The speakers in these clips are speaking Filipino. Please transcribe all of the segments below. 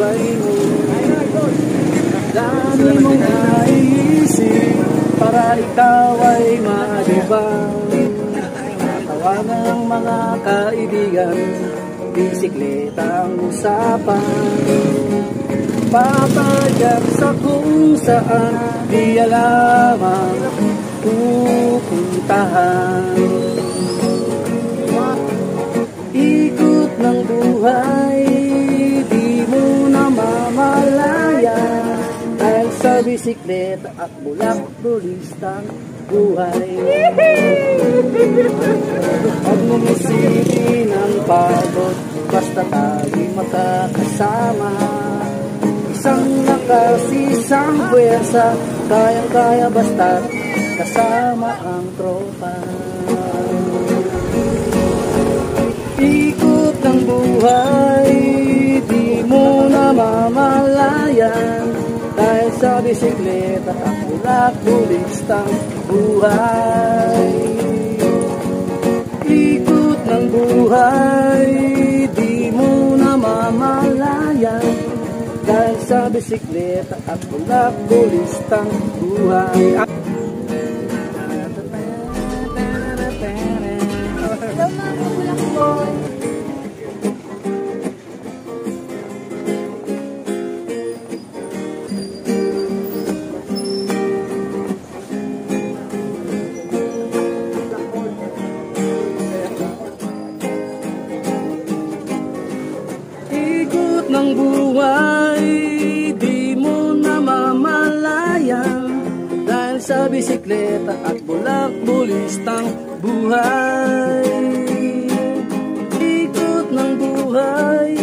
buhay mo. Dami mong naiisip para ikaw ay malibang. Tawag ng mga kaibigan, bisikleta ang usapan. Papagyak sa kung saan di alam ang pupuntahan. Ikot ng buhay, di mo na mamalayan. Dahil sa bisikleta at bulak-bulistang buhay. Huwag mong isipin ang pagod, basta tayo'y makakasama. Isang lakas, isang puwersa, kayang-kaya basta kasama ang tropa. Ikot ng buhay, di mo na mamalayan. Dahil sa bisikleta at bulak-bulistang buhay. Ikot ng buhay, di mo na mamalayan. Dahil sa bisikleta at bulak-bulistang buhay. Ikot ng buhay, di mo na mamalayan. Dahil sa bisikleta at bulak-bulistang buhay. Ikot ng buhay,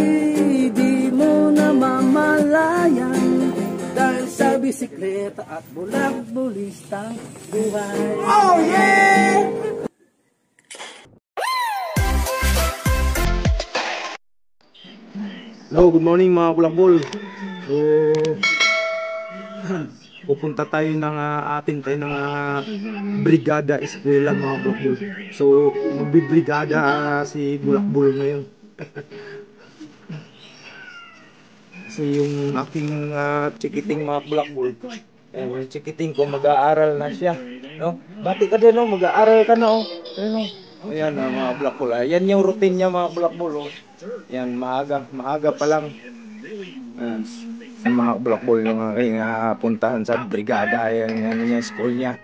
di mo na mamalayan. Dahil sa bisikleta at bulak-bulistang buhay. Oh yeah! Hello, good morning mga kulakbol. So, pupunta tayo ng atin tayo ng brigada eskwela mga kulakbol. So, magbibrigada si Bulakbol ngayon. So, yung aking chikiting mga kulakbol. Yung chikiting ko, mag-aaral na siya. No? Bati ka din, no? Mag-aaral ka na, oh. Ayan, mga Bulakbol. Ayan yung routine niya mga Bulakbol, oh. Yan, maaga pa lang. Sa mga Bulakbol yung aking puntahan sa brigada. Yan yung school niya.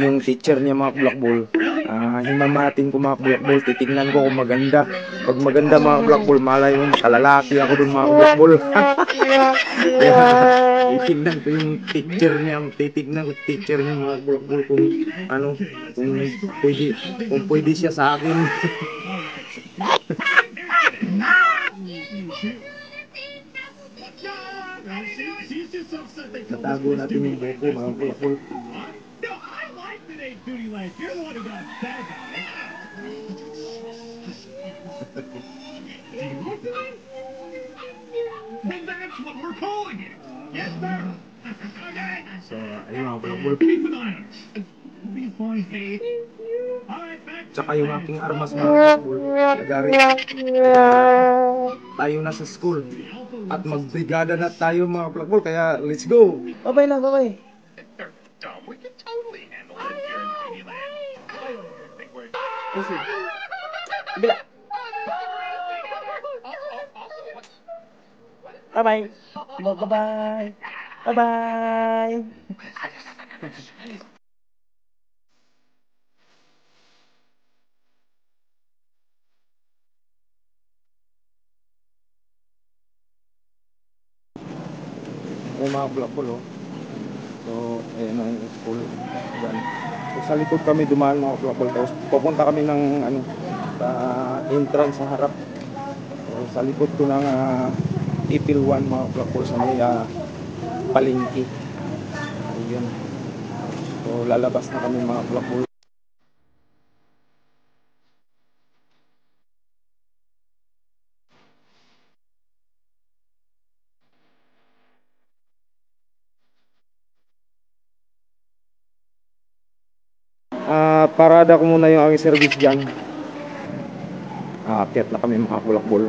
Yung teacher niya mga Bulakbol, himamatin ko mga Bulakbol, titignan ko kung maganda. Pag maganda mga Bulakbol, malay mo makalalaki ako dun mga Bulakbol. Titignan ko yung teacher niya, titignan ko yung teacher niya mga Bulakbol kung ano, kung pwede siya sa akin. Natago natin yung buko mga Bulakbol. So, ayun mga Bulakbol. Tsaka yung aking armas mga Bulakbol, nagari. Tayo na sa school at magbrigada na tayo mga Bulakbol, kaya let's go. Babay na, babay. Bila. Bye-bye. Bye-bye. Bye-bye. Yung mga Bulakbol, oh. So, ayan ang school. Yan. So, sa likod kami dumaan mga Bulakbol. Tapos pupunta kami ng sa entrance sa harap. So, sa likod ko ng Ipil 1 mga Bulakbol sa may palengke. Ayan. So, lalabas na kami mga Bulakbol. Parada ko muna yung aking service dyan. Aakyat na kami mga Bulakbol.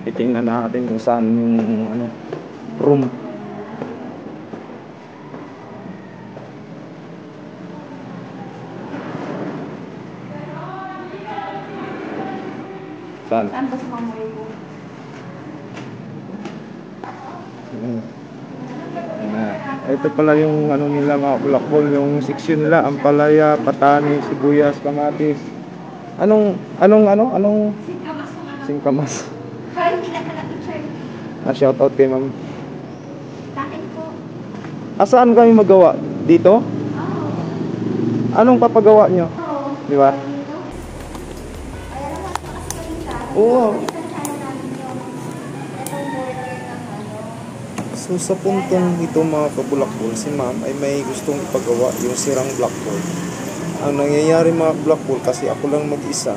Titingnan natin kung saan yung ano, room. Saan? Saan ba sa mamoy ko? Ito pala yung ano nila mga bulakbol, yung section nila, ampalaya, patani, sibuyas, kamatis. Anong Singkamas ko nga. singkamas? Parang hindi na pala-picture. Shout out kay ma'am. Takin po. Saan kami magawa? Dito? Oo. Anong papagawa nyo? Oo. Di ba? Dito. Ayan naman po kasi kami sa akin. Oo. Isasana namin yung itong border ng ano. So sa puntong ito mga kabulakbol, si ma'am ay may gustong ipagawa yung sirang blackboard. Ang nangyayari mga kabulakbol, kasi ako lang mag-isa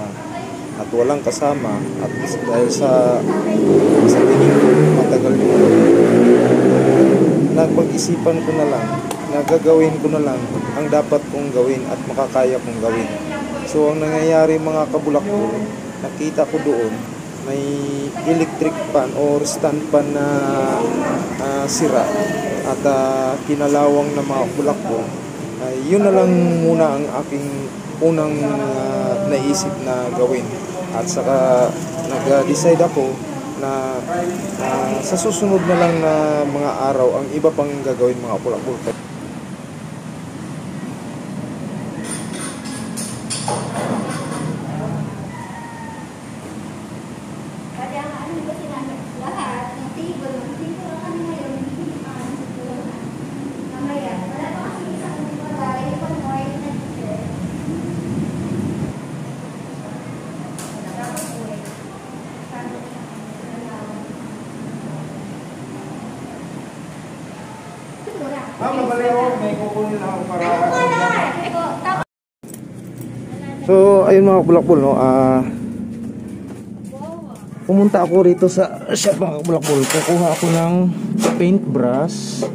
at walang kasama, at dahil sa tingin ko matagal yung nagpag-isipan ko na lang, nagagawin ko na lang ang dapat kong gawin at makakaya kong gawin. So ang nangyayari mga kabulakbol, nakita ko doon may electric pan or stand pan na sira at kinalawang na mga bulakbol. Yun na lang muna ang aking unang naisip na gawin, at saka nag-decide ako na sa susunod na lang na mga araw ang iba pang gagawin mga bulakbol. Kaya nga, ano ba sinabi? Lahat ng table, ng table lang kami ngayon, hindi naman sa tulungan. Mamaya, wala pa kasi isang bagay, ipon mo ay nag-share. May kukunin ako para so ayun mga bulakbol, no, pumunta ako rito sa shop mga bulakbol. Kukuha ako ng paintbrush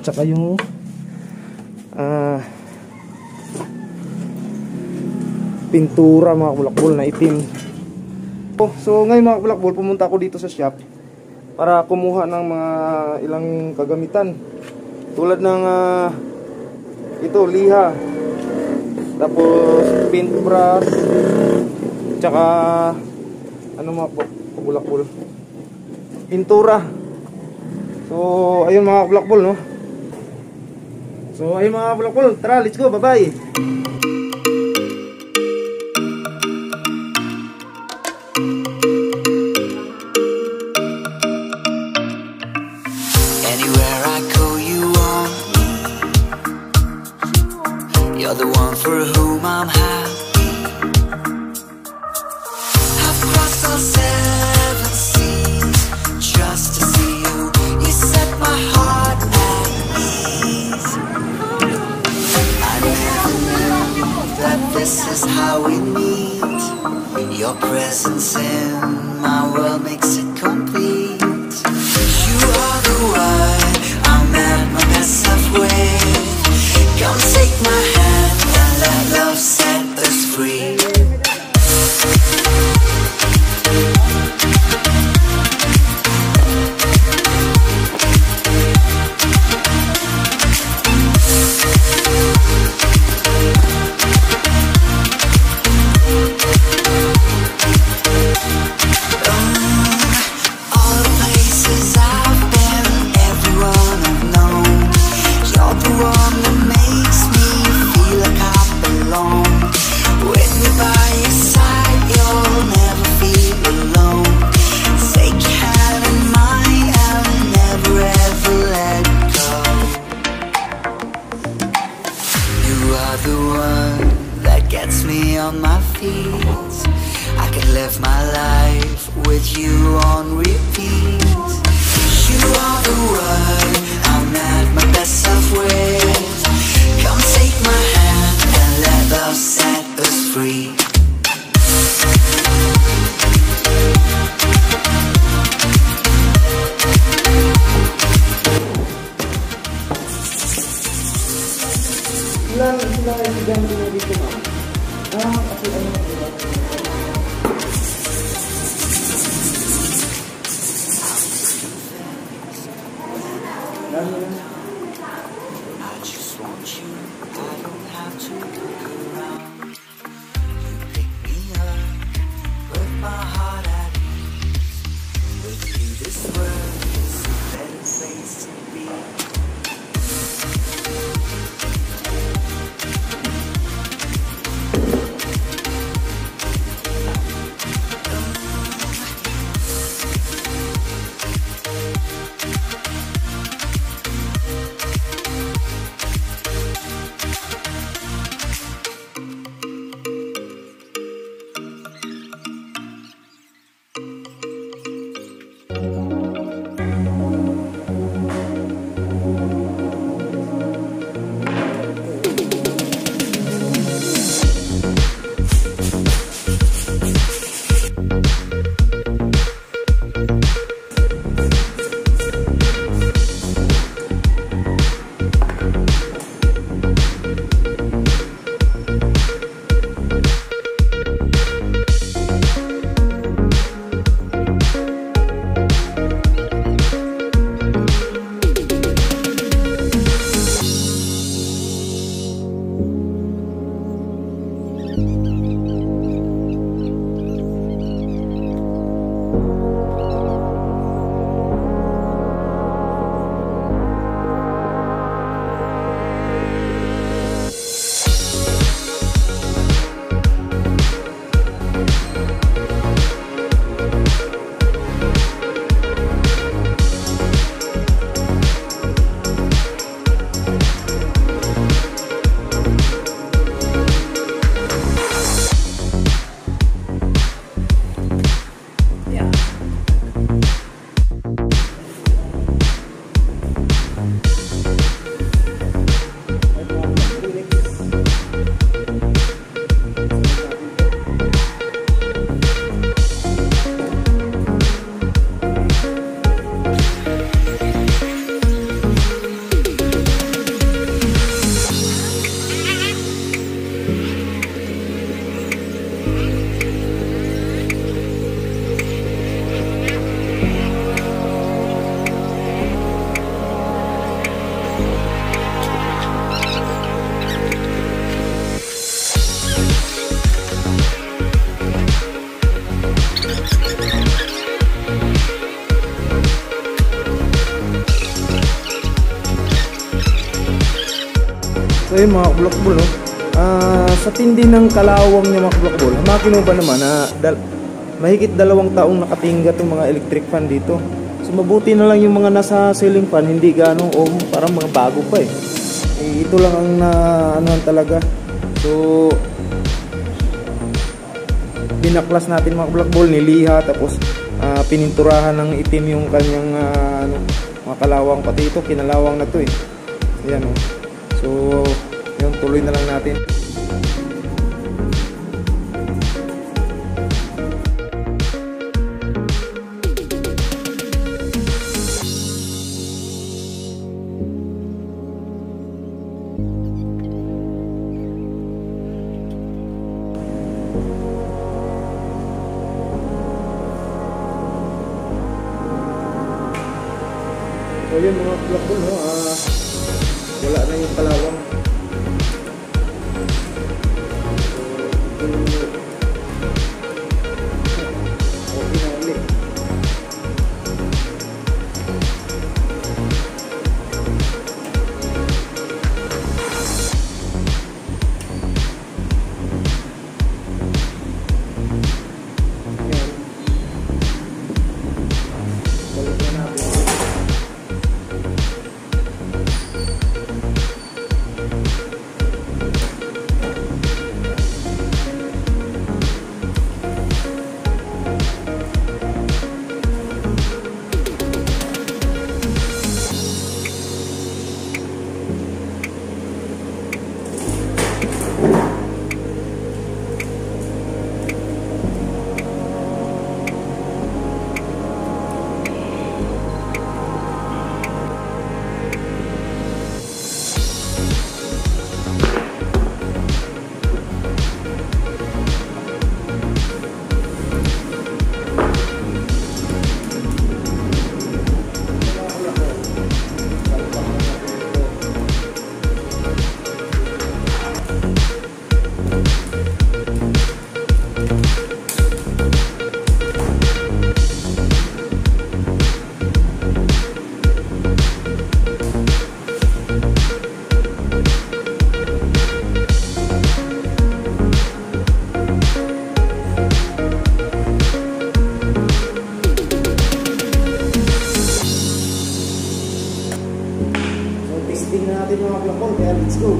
tsaka yung pintura mga bulakbol na itim. So ngayon mga bulakbol, pumunta ako dito sa shop para kumuha ng mga ilang kagamitan tulad ng ito, liha, tapos paintbrush, tsaka ano mga bulakbol, pintura. So ayun mga bulakbol, no. So ayun mga bulakbol, tara, let's go, bye bye. Anywhere I go, you want me. You're the one for whom I'm happy. I've crossed all 7 seas just to see you. You set my heart at ease. I never knew that this is how we meet. Your presence in my world makes it complete. You are the one I'm at my best self with. Come take my hand and let love set us free. All the places I've been, everyone I've known, you're the one that makes me feel like I belong. With me by your side, you'll never feel alone. Take your hand in mine and never ever let go. You are the one that gets me on my feet. I could live my life with you on repeat. You are the one I'm at my best self with. Come take my hand and let love set us free. Ilan sila estudyante na dito, ma'am? Kasi ano, ayun mga kabulakbol, no? Sa tindi ng kalawang niya mga kabulakbol, hamakin mo ba naman na mahigit 2 taong nakatingga itong mga electric fan dito. So mabuti na lang yung mga nasa ceiling fan, hindi gano'ng parang mga bago pa eh. Ito lang ang anuhan talaga. So binaklas natin mga kabulakbol, niliha, tapos pininturahan ng itim yung kanyang mga kalawang, pati ito kinalawang na to eh. Ayan o. So yun, tuloy na lang natin. So yun mga kabulakbol, no? Wala na yung kalawang. Okay na ulit. Balik na natin. Testing na natin mga kabulakbol, kaya let's go.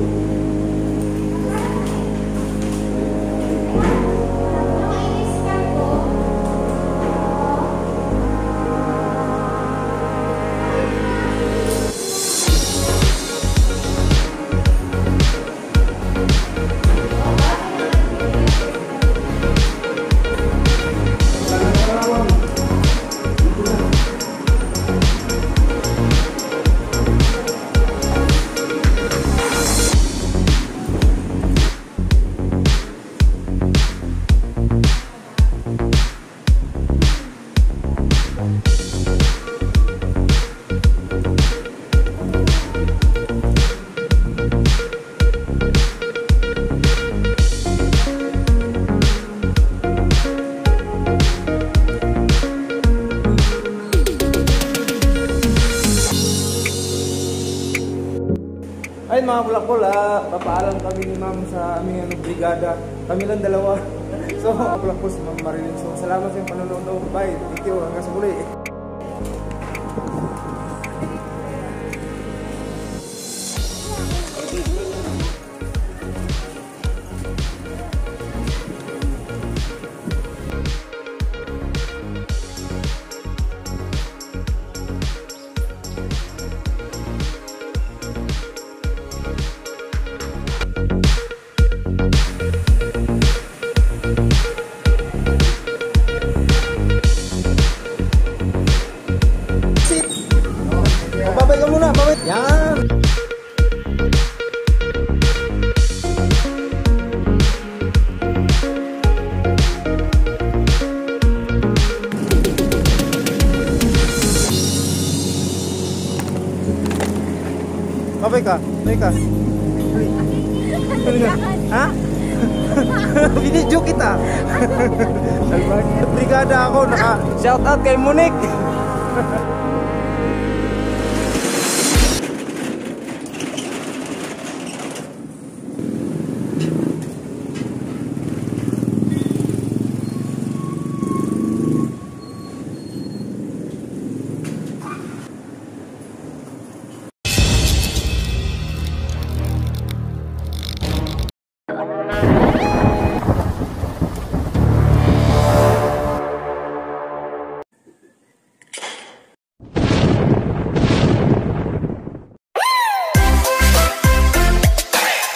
Ay mga kabulakbol, papaalam kami ni ma'am sa aming brigada. Kami lang 2. So mga kabulakbol, si Ma'am Marilyn. So salamat sa iyong panonood. Bye, thank you, hanggang sa muli. Babay ka muna, babay. Yan. Babay ka, babay ka. Ha? Binidyo kita. Brigada ako, naka shout out kay Monique.